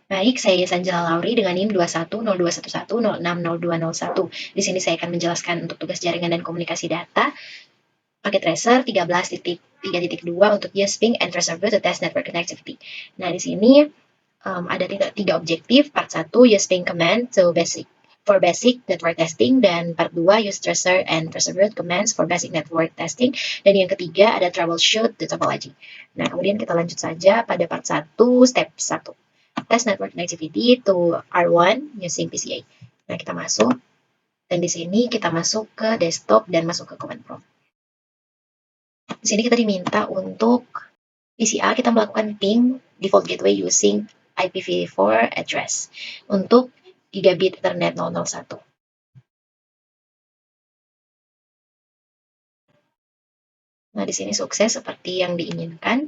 Baik, saya Sanjela Lauri dengan NIM 210211060201. Di sini saya akan menjelaskan untuk tugas jaringan dan komunikasi data, paket tracer 13.3.2 untuk use ping and tracer to test network connectivity. Nah, di sini ada tiga objektif. Part 1, use ping command for basic network testing, dan part 2, use tracer and tracer root commands for basic network testing, dan yang ketiga ada troubleshoot the topology. Nah, kemudian kita lanjut saja pada part 1, step 1. Test network connectivity to R1 using PCA. Nah, kita masuk, dan di sini kita masuk ke desktop dan masuk ke command prompt. Di sini kita diminta untuk PCA kita melakukan ping default gateway using IPv4 address untuk gigabit Ethernet 001. Nah, di sini sukses seperti yang diinginkan.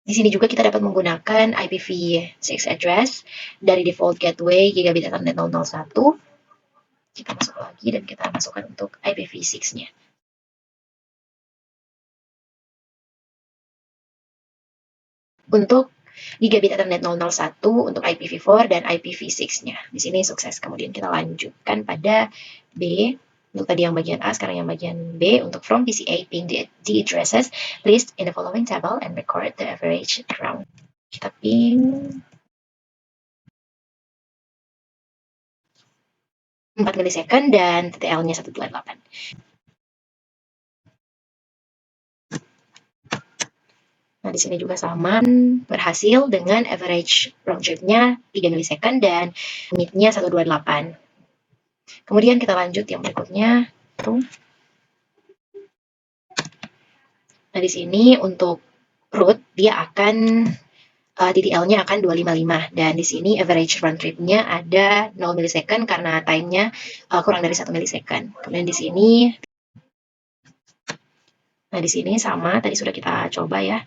Di sini juga kita dapat menggunakan IPv6 address dari default gateway gigabit Ethernet 001. Kita masuk lagi dan kita masukkan untuk IPv6-nya. Untuk gigabit Ethernet 001 untuk IPv4 dan IPv6-nya. Di sini sukses. Kemudian kita lanjutkan pada B. Untuk tadi yang bagian A, sekarang yang bagian B. Untuk from PCA ping the addresses list in the following table and record the average round. Kita ping 4 milisecond dan TTL-nya 128. Nah, di sini juga sama, berhasil dengan average round trip-nya 3 milisecond dan menitnya 128. Kemudian kita lanjut yang berikutnya. Nah, di sini untuk root, dia akan TTL-nya akan 255, dan di sini average round trip-nya ada 0 milisecond karena time-nya kurang dari 1 milisecond. Kemudian di sini, nah di sini sama, tadi sudah kita coba ya,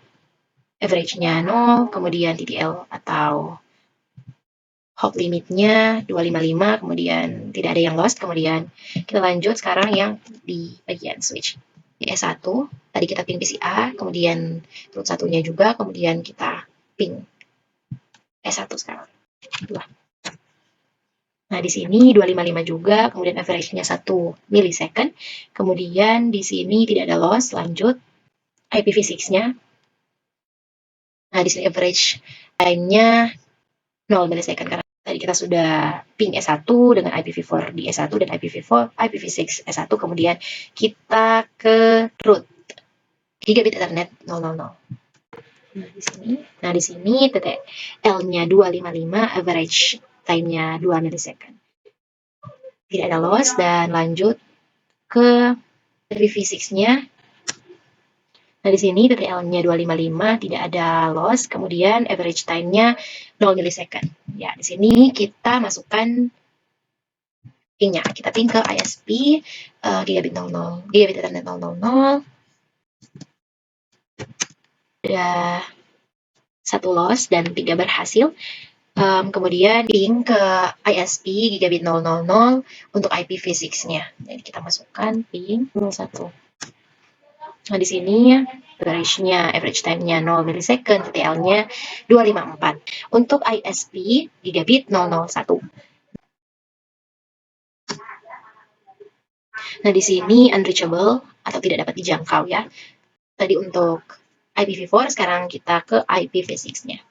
average-nya 0, kemudian TTL atau hop limit-nya 255, kemudian tidak ada yang lost. Kemudian kita lanjut sekarang yang di bagian switch. Di S1, tadi kita ping PCA, kemudian root satunya juga, kemudian kita ping S1 sekarang. 2. Nah, di sini 255 juga, kemudian average-nya 1 milisecond. Kemudian di sini tidak ada loss, lanjut IPv6-nya. Nah, di sini average time-nya 0 milisecond karena tadi kita sudah ping S1 dengan IPv4 di S1 dan IPv6 S1, kemudian kita ke root gigabit Ethernet 000. Nah, di sini TTL-nya 255, average time-nya 2 milisecond. Tidak ada loss, dan lanjut ke IPv6-nya. Nah, di sini TTL-nya 255, tidak ada loss, kemudian average time-nya 0 milisecond. Ya, di sini kita masukkan ping-nya. Kita ping ke ISP gigabit 00, gigabit Ethernet 000. Ada 1 loss dan 3 berhasil. Kemudian ping ke ISP gigabit 000 untuk IPv6-nya. Jadi kita masukkan ping 01. Nah, di sini average time-nya 0 milisecond, TTL-nya 254 untuk ISP gigabit 001. Nah, di sini unreachable atau tidak dapat dijangkau ya. Tadi untuk IPv4, sekarang kita ke IPv6-nya.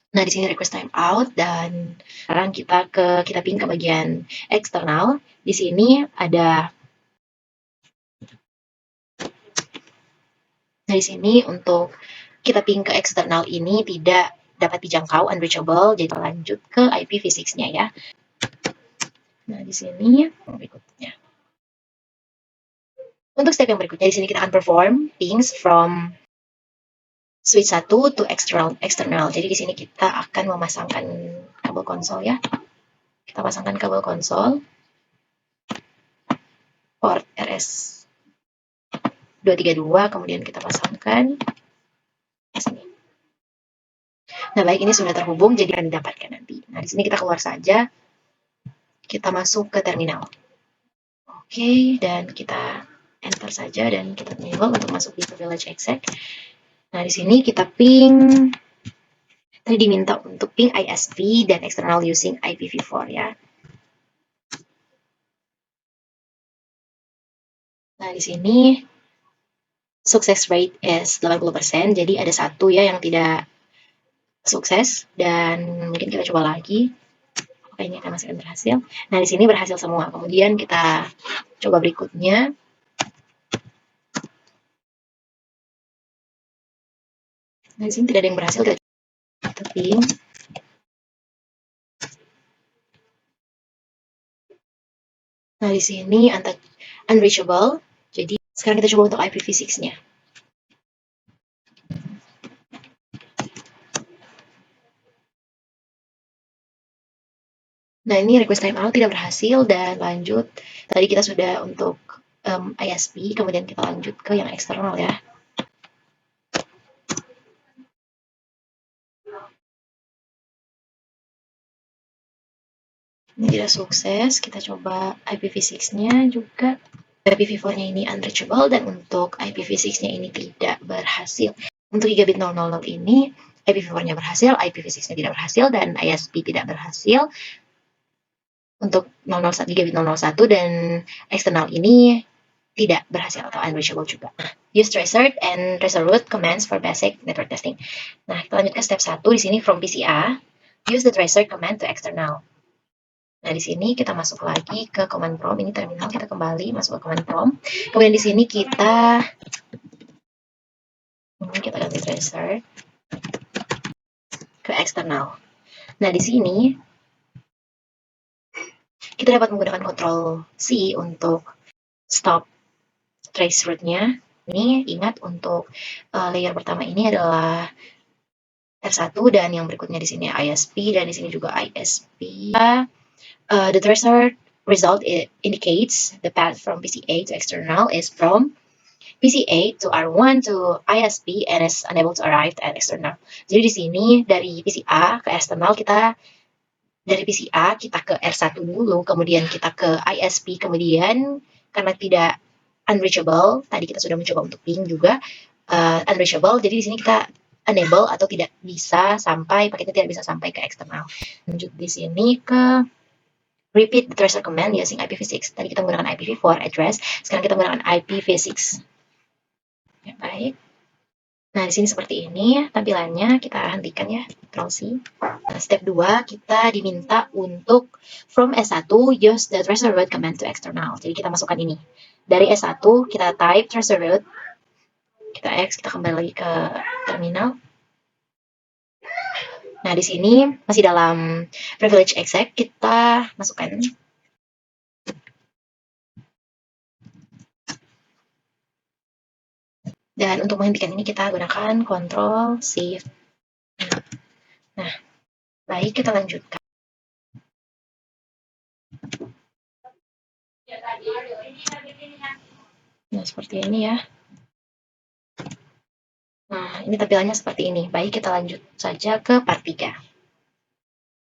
Nah, di sini request timeout, dan sekarang kita ping ke bagian eksternal. Di sini ada, nah di sini untuk kita ping ke eksternal ini tidak dapat dijangkau, unreachable, jadi lanjut ke IPv6-nya ya. Nah, di sini berikutnya. Untuk step yang berikutnya, di sini kita akan perform pings from switch 1 to external. Jadi di sini kita akan memasangkan kabel konsol ya. Kita pasangkan kabel konsol port RS 232, kemudian kita pasangkan sini. Nah, baik, ini sudah terhubung, jadi akan didapatkan nanti. Nah, di sini kita keluar saja. Kita masuk ke terminal. Oke, dan kita enter saja dan kita enable untuk masuk di privilege exec. Nah, di sini kita ping, tadi diminta untuk ping ISP dan external using IPv4 ya. Nah, di sini success rate is 80%, jadi ada satu ya yang tidak sukses, dan mungkin kita coba lagi. Kayaknya akan masih berhasil. Nah, di sini berhasil semua. Kemudian kita coba berikutnya. Nah, di sini tidak ada yang berhasil, kita ping. Nah, di sini unreachable. Jadi, sekarang kita coba untuk IPv6-nya. Nah, ini request timeout tidak berhasil dan lanjut. Tadi kita sudah untuk ISP, kemudian kita lanjut ke yang eksternal ya. Ini tidak sukses, kita coba IPv6-nya juga. IPv4-nya ini unreachable dan untuk IPv6-nya ini tidak berhasil. Untuk gigabit 000 ini IPv4-nya berhasil, IPv6-nya tidak berhasil, dan ISP tidak berhasil. Untuk 001, gigabit 001 dan eksternal ini tidak berhasil atau unreachable juga. Use tracer and tracer root commands for basic network testing. Nah, kita lanjut ke step 1 di sini from PCA. Use the tracer command to external. Nah, di sini kita masuk lagi ke command prompt. Ini terminal, kita kembali masuk ke command prompt. Kemudian di sini kita ganti tracer ke eksternal. Nah, di sini kita dapat menggunakan Ctrl C untuk stop trace root-nya. Ini ingat untuk layer pertama ini adalah R1 dan yang berikutnya di sini ISP dan di sini juga ISP. The tracer result indicates the path from PCA to external is from PCA to R1 to ISP and is unable to arrive at external. Jadi di sini dari PCA ke external dari PCA kita ke R1 dulu, kemudian kita ke ISP, kemudian karena tidak unreachable, tadi kita sudah mencoba untuk ping juga unreachable, jadi di sini kita enable atau tidak bisa sampai, paketnya tidak bisa sampai ke eksternal. Lanjut di sini ke repeat the tracer command using IPv6. Tadi kita menggunakan IPv4 address, sekarang kita menggunakan IPv6. Ya, baik. Nah, di sini seperti ini tampilannya, kita hentikan ya, Ctrl C. Nah, step 2, kita diminta untuk from S1 use the tracer root command to external. Jadi kita masukkan ini. Dari S1 kita type tracer root, kita X, kita kembali lagi ke terminal. Nah, di sini masih dalam privilege exec, kita masukkan. Dan untuk menghentikan ini kita gunakan Ctrl Shift. Nah, baik, kita lanjutkan. Nah, seperti ini ya. Nah, ini tampilannya seperti ini. Baik, kita lanjut saja ke part 3.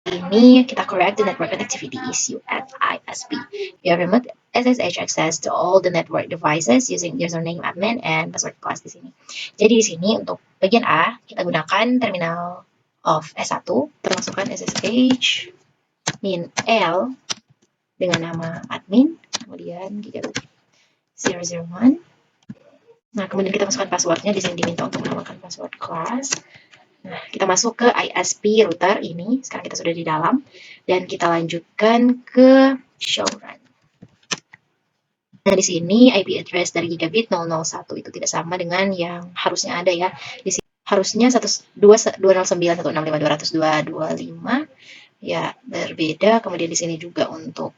Ini kita correct the network connectivity issue at ISP. We have removed SSH access to all the network devices using username admin and password class di sini. Jadi di sini untuk bagian A, kita gunakan terminal of S1, termasukkan SSH min L dengan nama admin, kemudian gigabit 001. Nah, kemudian kita masukkan passwordnya, di sini diminta untuk menamakan password class. Nah, kita masuk ke ISP router ini, sekarang kita sudah di dalam, dan kita lanjutkan ke show run. Nah, di sini IP address dari gigabit 001 itu tidak sama dengan yang harusnya ada ya. Di sini harusnya 209.165.200.225 ya, berbeda. Kemudian di sini juga untuk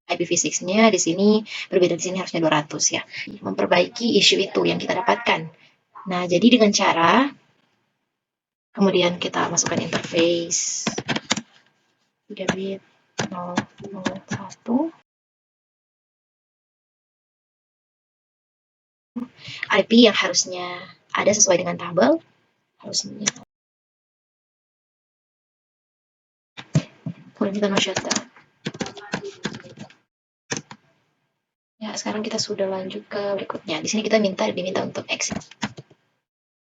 IPv6-nya di sini berbeda, di sini harusnya 200 ya. Memperbaiki isu itu yang kita dapatkan. Nah, jadi dengan cara kemudian kita masukkan interface gigabit 001 IP yang harusnya ada sesuai dengan tabel, harusnya. Kemudian kita shutdown. Ya, sekarang kita sudah lanjut ke berikutnya. Di sini kita diminta untuk exit.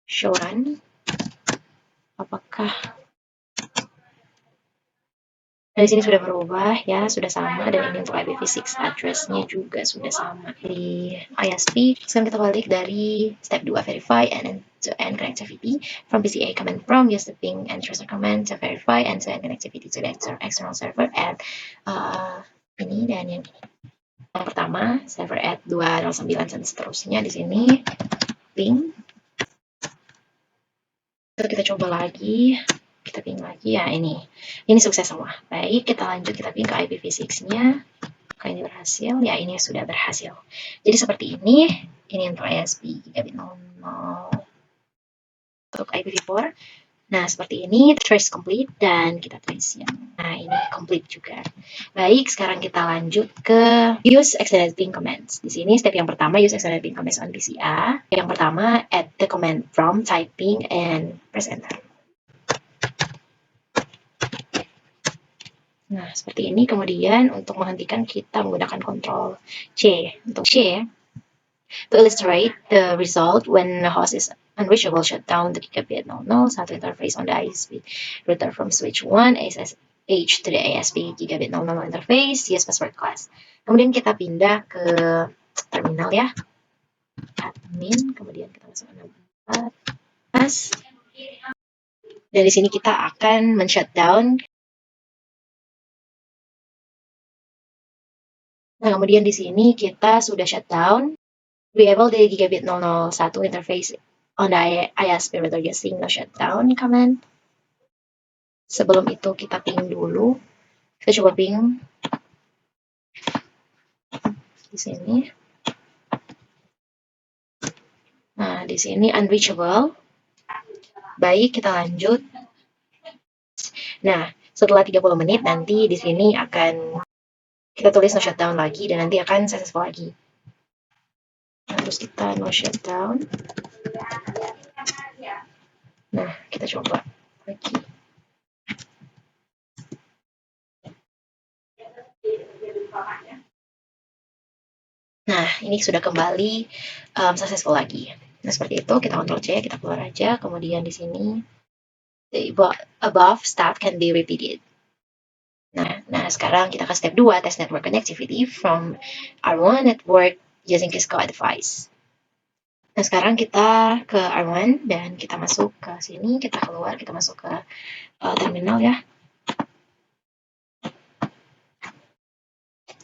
Show run. Apakah dari sini sudah berubah? Ya, sudah sama. Dan ini untuk IPv6 address-nya juga sudah sama. Di ISP, sekarang kita balik dari step 2, verify and end-to-end connectivity. From PCA command prompt, use the ping and tracer command to verify end-to-end connectivity to the external server at ini dan yang ini. Yang pertama, server at 209 dan seterusnya. Di sini ping. Terus kita coba lagi, kita ping lagi ya, ini sukses semua. Baik, kita lanjut, kita ping ke IPv6-nya. Apakah ini berhasil? Ya, ini sudah berhasil. Jadi seperti ini untuk ISP gigabit 00 untuk IPv4. Nah, seperti ini trace complete dan kita trace yang ini complete juga. Baik, sekarang kita lanjut ke use extended ping commands. Di sini step yang pertama, use extended ping commands on PCA. Yang pertama, add the command prompt, type ping and press enter. Nah, seperti ini. Kemudian untuk menghentikan kita menggunakan Ctrl C. Untuk C, to illustrate the result when the host is unreachable, shut down the gigabit 00 satu interface on the ISP router from switch 1 SSH to the ASP gigabit 00 interface, use password class. Kemudian kita pindah ke terminal ya, admin, kemudian kita masuk 64, dan di sini kita akan men-shutdown. Nah, kemudian di sini kita sudah shutdown. Enable the gigabit 001 interface on the ISP router using no shutdown command. Sebelum itu kita ping dulu. Kita coba ping di sini. Nah, di sini unreachable. Baik, kita lanjut. Nah, setelah 30 menit nanti di sini akan kita tulis no shutdown lagi dan nanti akan successful lagi. Nah, terus kita no shutdown. Nah, kita coba lagi. Nah, ini sudah kembali successful lagi. Nah, seperti itu, kita Ctrl C, kita keluar aja. Kemudian di sini, the above step can be repeated. Nah, sekarang kita ke step 2, test network connectivity from R1 network using Cisco device. Nah, sekarang kita ke R1 dan kita masuk ke sini, kita keluar, kita masuk ke terminal ya.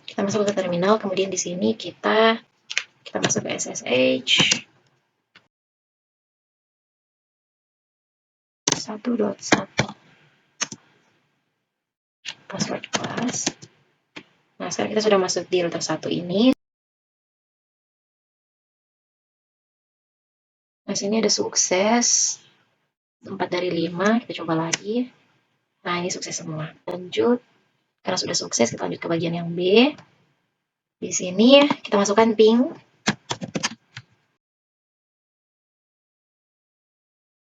Kita masuk ke terminal, kemudian di sini kita masuk ke SSH 1.1 password class. Nah, sekarang kita sudah masuk di router 1 ini. Nah, sini ada sukses 4 dari 5, kita coba lagi. Nah, ini sukses semua. Lanjut, karena sudah sukses, kita lanjut ke bagian yang B. Di sini kita masukkan ping.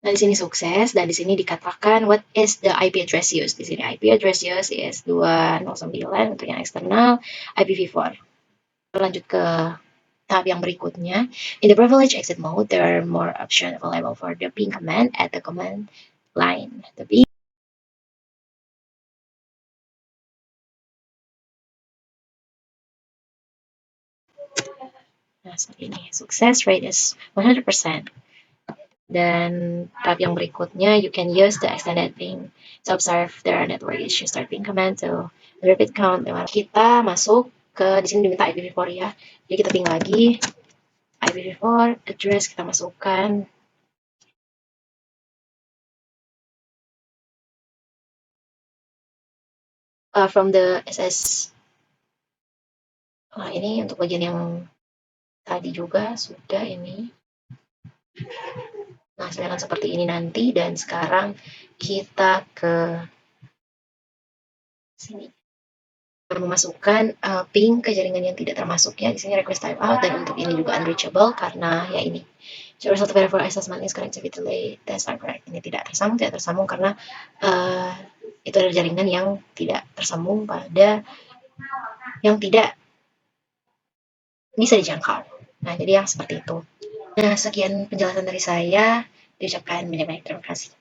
Nah, di sini sukses, dan di sini dikatakan what is the IP address used. Di sini IP address used is 209 untuk yang eksternal, IPv4. Lanjut ke tahap yang berikutnya. In the privilege exit mode, there are more options available for the ping command at the command line. The ping Nah, seperti ini. Success rate is 100%. Dan tahap yang berikutnya, you can use the extended ping to observe their network issues. Start ping command to repeat count. Kita masuk ke, di sini diminta IPv4 ya. Jadi kita ping lagi. IPv4 address kita masukkan. From the SS. Ini untuk bagian yang tadi juga sudah ini. Nah, sedangkan seperti ini nanti, dan sekarang kita ke sini. Memasukkan ping ke jaringan yang tidak termasuk ya. Di sini request timeout, dan untuk ini juga unreachable karena ya ini. So result of verify assessment is connectivity delay test are correct. Ini tidak tersambung karena itu adalah jaringan yang tidak tersambung pada yang tidak bisa dijangkau. Nah, jadi yang seperti itu. Nah, sekian penjelasan dari saya. Diucapkan banyak-banyak terima kasih.